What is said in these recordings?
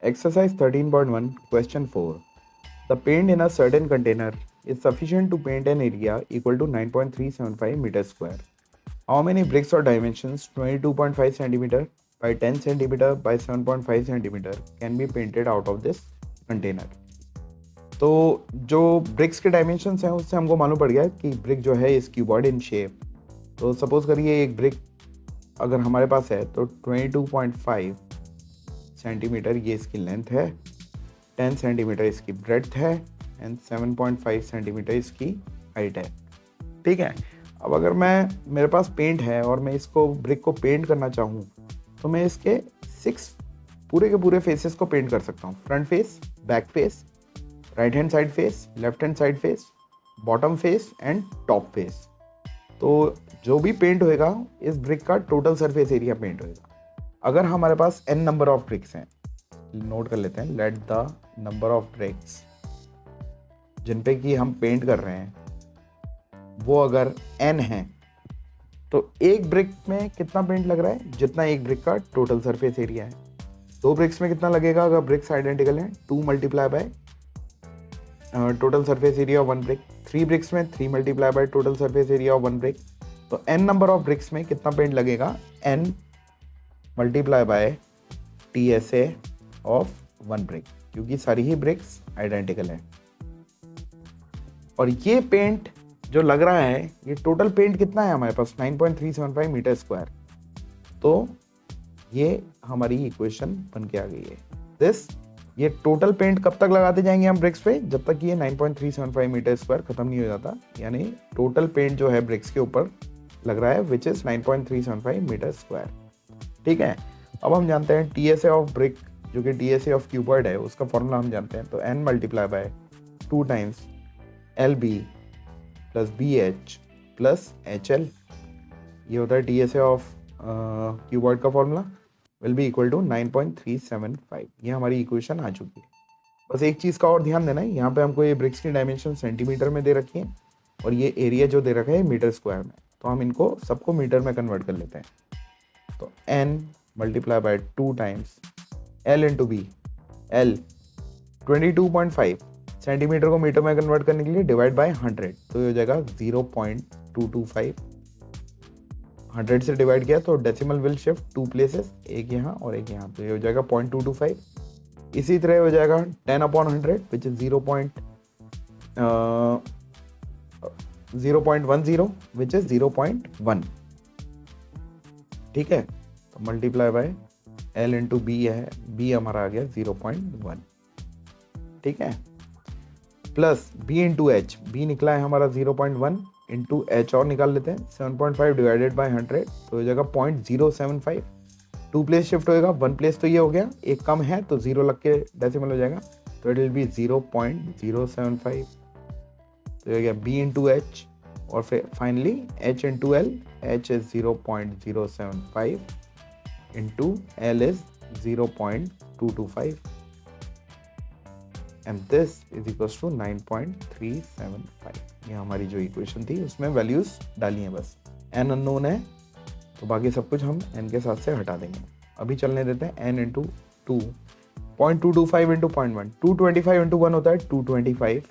Exercise 13.1, question 4. The paint in a certain container is sufficient to paint an area equal to 9.375 meters square. How many bricks or dimensions 22.5 centimeter by 10 centimeter by 7.5 centimeter can be painted out of this container? तो जो BRICS के dimensions हैं उससे हमको मालूम पड़ गया कि ब्रिक जो है इज क्यूबॉइड इन शेप. तो सपोज करिए एक ब्रिक अगर हमारे पास है तो 22.5 सेंटीमीटर ये इसकी लेंथ है, 10 सेंटीमीटर इसकी ब्रेड्थ है एंड 7.5 सेंटीमीटर इसकी हाइट है. ठीक है. अब अगर मेरे पास पेंट है और मैं इसको ब्रिक को पेंट करना चाहूँ तो मैं इसके 6 पूरे के पूरे फेसेस को पेंट कर सकता हूँ. Front face, back face, right hand side face, left hand side face, bottom face and top face. तो जो भी पेंट होएगा इस ब्रिक का टोटल सरफेस एरिया पेंट होएगा. अगर हमारे पास n नंबर ऑफ ब्रिक्स हैं, नोट कर लेते हैं, let the number of bricks जिन पे कि हम पेंट कर रहे हैं वो अगर n है तो एक ब्रिक में कितना पेंट लग रहा है जितना एक ब्रिक का टोटल सरफेस एरिया है. 2 ब्रिक्स में कितना लगेगा अगर ब्रिक्स आइडेंटिकल हैं? 2 multiply by total surface area of 1 brick. 3 bricks में 3 multiply by total surface area of 1 brick. तो n नंबर ऑफ ब्रिक्स में कितना पेंट लगेगा? n multiply by TSA of 1 brick, क्योंकि सारी ही ब्रिक्स आइडेंटिकल है. और ये पेंट जो लग रहा है ये टोटल पेंट कितना है हमारे पास? 9.375 मीटर स्क्वायर. तो ये हमारी इक्वेशन बन के आ गई है. ये टोटल पेंट कब तक लगाते जाएंगे हम ब्रिक्स पे? जब तक ये 9.375 मीटर स्क्वायर खत्म नहीं हो जाता. यानी टोटल पेंट जो है ब्रिक्स के ऊपर लग रहा है विच इज 9.375 मीटर स्क्वायर. ठीक है. अब हम जानते हैं TSA ऑफ ब्रिक जो कि TSA ऑफ क्यूबॉइड है उसका फॉर्मूला हम जानते हैं. तो n multiply by 2 times LB plus BH plus HL, ये होता है TSA ऑफ क्यूबॉइड का formula, will be equal to 9.375. ये हमारी इक्वेशन आ चुकी है. बस एक चीज़ का और ध्यान देना है, यहाँ पे हमको ये ब्रिक्स की डायमेंशन सेंटीमीटर में दे रखी है और ये एरिया जो दे रखा है मीटर स्क्वायर में. तो हम इनको सबको मीटर में कन्वर्ट कर लेते हैं. तो n multiply by 2 times L into B. L 22.5 centimetre को मीटर में कन्वर्ट करने के लिए डिवाइड बाय 100. तो ये हो जाएगा 0.225. 100 से डिवाइड किया तो डेसिमल विल शिफ्ट 2 प्लेसेस, एक यहाँ और एक यहाँ. तो ये हो जाएगा 0.225. इसी तरह हो जाएगा 10/100 विच इज 0.10 विच इज 0.1. ठीक है. तो multiply by L into B है, बी हमारा आ गया 0.1. ठीक है. Plus B into H, B निकला है हमारा 0.1 इंटू एच और निकाल लेते हैं. 7.5 डिवाइडेड बाय 100 तो हो जाएगा 0.075. 2 प्लेस शिफ्ट होएगा, 1 प्लेस तो ये हो गया, एक कम है तो 0 लग के डेसिमल हो जाएगा. तो इट विल बी 0.075. तो ये हो गया B इंटू एच और फिर finally H into L. H is 0.075 into L is 0.225 and this is equals to 9.375. ये हमारी जो इक्वेशन थी उसमें वैल्यूज डाली हैं. बस n अननोन है तो बाकी सब कुछ हम n के साथ से हटा देंगे. अभी चलने देते हैं n इंटू 2. 0.225 इंटू 0.1, 225 इंटू 1 होता है 225.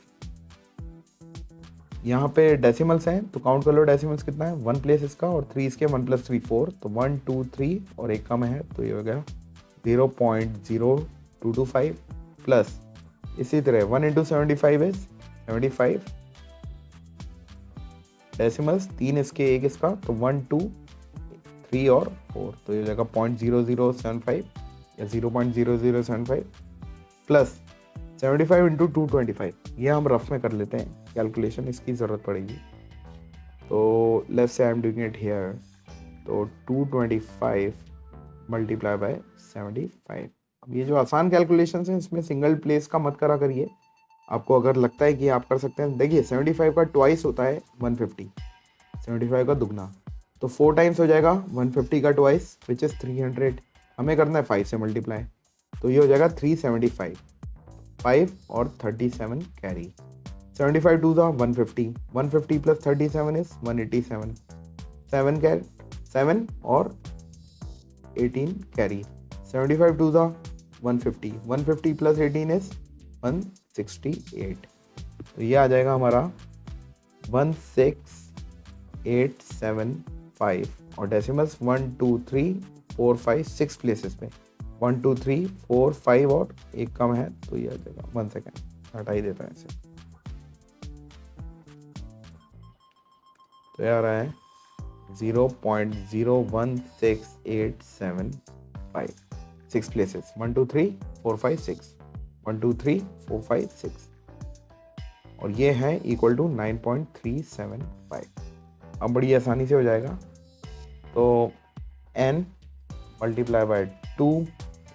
यहाँ पे डेसिमल्स हैं तो काउंट कर लो डेसिमल्स कितना है. 1 प्लेस इसका और 3 इसके, 1 + 3 4. तो 1 2 3 और एक कम है तो ये हो गया 0.0225 प्लस इसी तरह 1 इंटू 75 इज 75. डेसिमल्स 3 इसके एक इसका तो 1 2 3 और 4. तो ये हो जाएगा 0.0075 या 0.0075 प्लस 75 इंटू 225. ये हम रफ में कर लेते हैं, कैलकुलेशन इसकी ज़रूरत पड़ेगी. तो let's say I am doing it here. तो 225 मल्टीप्लाई बाय 75. अब ये जो आसान कैलकुलेशंस हैं इसमें सिंगल प्लेस का मत करा करिए. आपको अगर लगता है कि आप कर सकते हैं, देखिए 75 का ट्वाइस होता है 150, 75 का दुगना. तो 4 टाइम्स हो जाएगा 150 का ट्वाइस विच इज़ 300. हमें करना है 5 से मल्टीप्लाई. तो ये हो जाएगा 375. 5 और 37 कैरी. 75 2 था 150. 150 प्लस 37 इज 187. 7 और 18 कैरी. 75 2 था 150, 150 प्लस 18 इज 168, तो ये आ जाएगा हमारा 16875 और डेसिमल्स 1 2 3 4 5 6 प्लेसेस पे 1 2 3 4 5 और एक कम है तो ये आ जाएगा 1 सेकेंड हटा ही देता है इसे, तो ये आ रहा है 0.016875 6 प्लेसेस 1 2 3 4 5 6 1 2 3 4 5 6 और ये है इक्वल टू 9.375। अब बड़ी आसानी से हो जाएगा, तो n मल्टीप्लाई बाय 2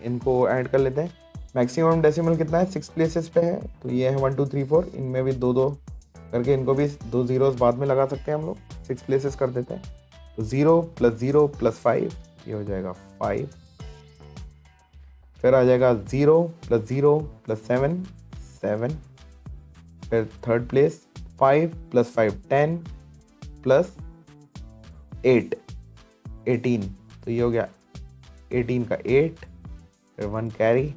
इनको ऐड कर लेते हैं। मैक्सिमम डेसिमल कितना है 6 प्लेसेस पे है, तो ये है 1 2 3 4, इनमें भी दो दो करके इनको भी 2 zeros बाद में लगा सकते हैं हम लोग, 6 प्लेसेस कर देते हैं, तो 0 + 5 ये हो जाएगा 5, फिर आ जाएगा 0 + 0 + 7 7, फिर थर्ड प्लेस 5 + 5 10 + 8 18, तो ये हो गया 18 का 8, फिर 1 कैरी,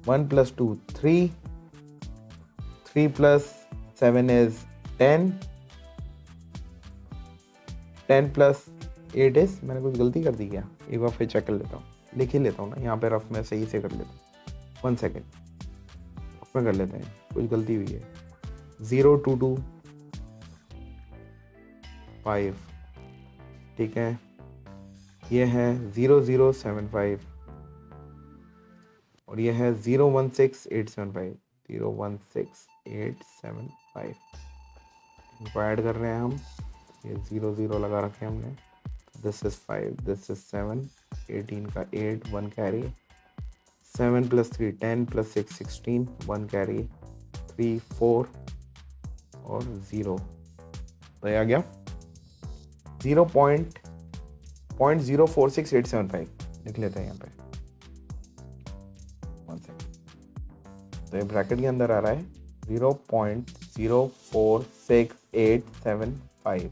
1 + 2 3, 3 + 7 इज 10, 10 + 8 इज, मैंने कुछ गलती कर दी क्या, एक बार फिर चेक कर लेता हूँ, लिख ही लेता हूँ ना यहाँ पे रफ में सही से कर लेता हूँ, 1 सेकेंड में कर लेते हैं, कुछ गलती हुई है, 0 2 2 5, ठीक है, ये है 0 0 7 5 और ये है 0 1 6 8 7 5, 0 1 6 8 7 5, इनको ऐड कर रहे हैं हम, ये 0 0 लगा रखे हैं हमने, दिस इज 5 दिस इज 7, 18 का 8 1 कैरी, 7 + 3 10 + 6 16, 1 कैरी, 3 4 और 0, तो ये आ गया 0.046875, लिख लेते हैं यहाँ पे 1 सेकेंड, तो ये ब्रैकेट के अंदर आ रहा है 0.046875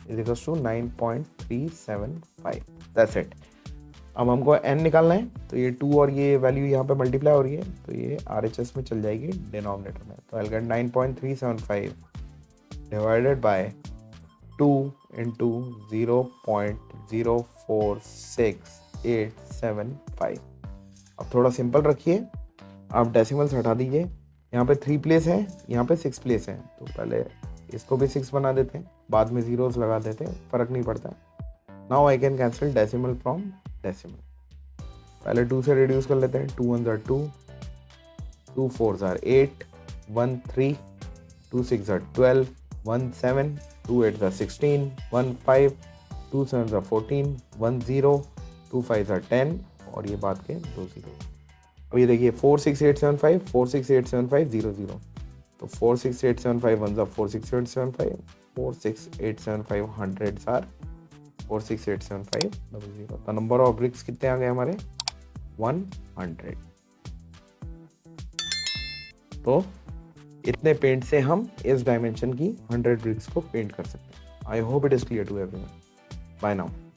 is equals to 9.375, that's it. अब हमको n निकालना है, तो ये 2 और ये वैल्यू यहाँ पे मल्टीप्लाई हो रही है, तो ये RHS में चल जाएगी डिनोमिनेटर में, तो I get 9.375 divided by 2 into 0.046875। अब थोड़ा सिंपल रखिए, आप डेसिमल्स हटा दीजिए, यहाँ पे 3 प्लेस है, यहाँ पे 6 प्लेस है, तो पहले इसको भी 6 बना देते हैं, बाद में जीरोस लगा देते हैं, फर्क नहीं पड़ता। Now I can cancel decimal from decimal, पहले 2 से रिड्यूस कर लेते हैं, 2 1 are 2, 2 4 are 8, 1 3, 2 6 are 12, 1 7, 2 8 are 16, 1 5, 2 7 are 14, 1 0, 2 5 are 10 और ये बाद के 2 0। अब ये देखिए 46875 46875 0 0, तो 46875 1 are 46875, 46875 hundreds are 46875 00, तो नंबर ऑफ ब्रिक्स कितने आ गए हमारे 100। तो इतने पेंट से हम इस डायमेंशन की 100 ब्रिक्स को पेंट कर सकते हैं। I hope it is clear to everyone. Bye now.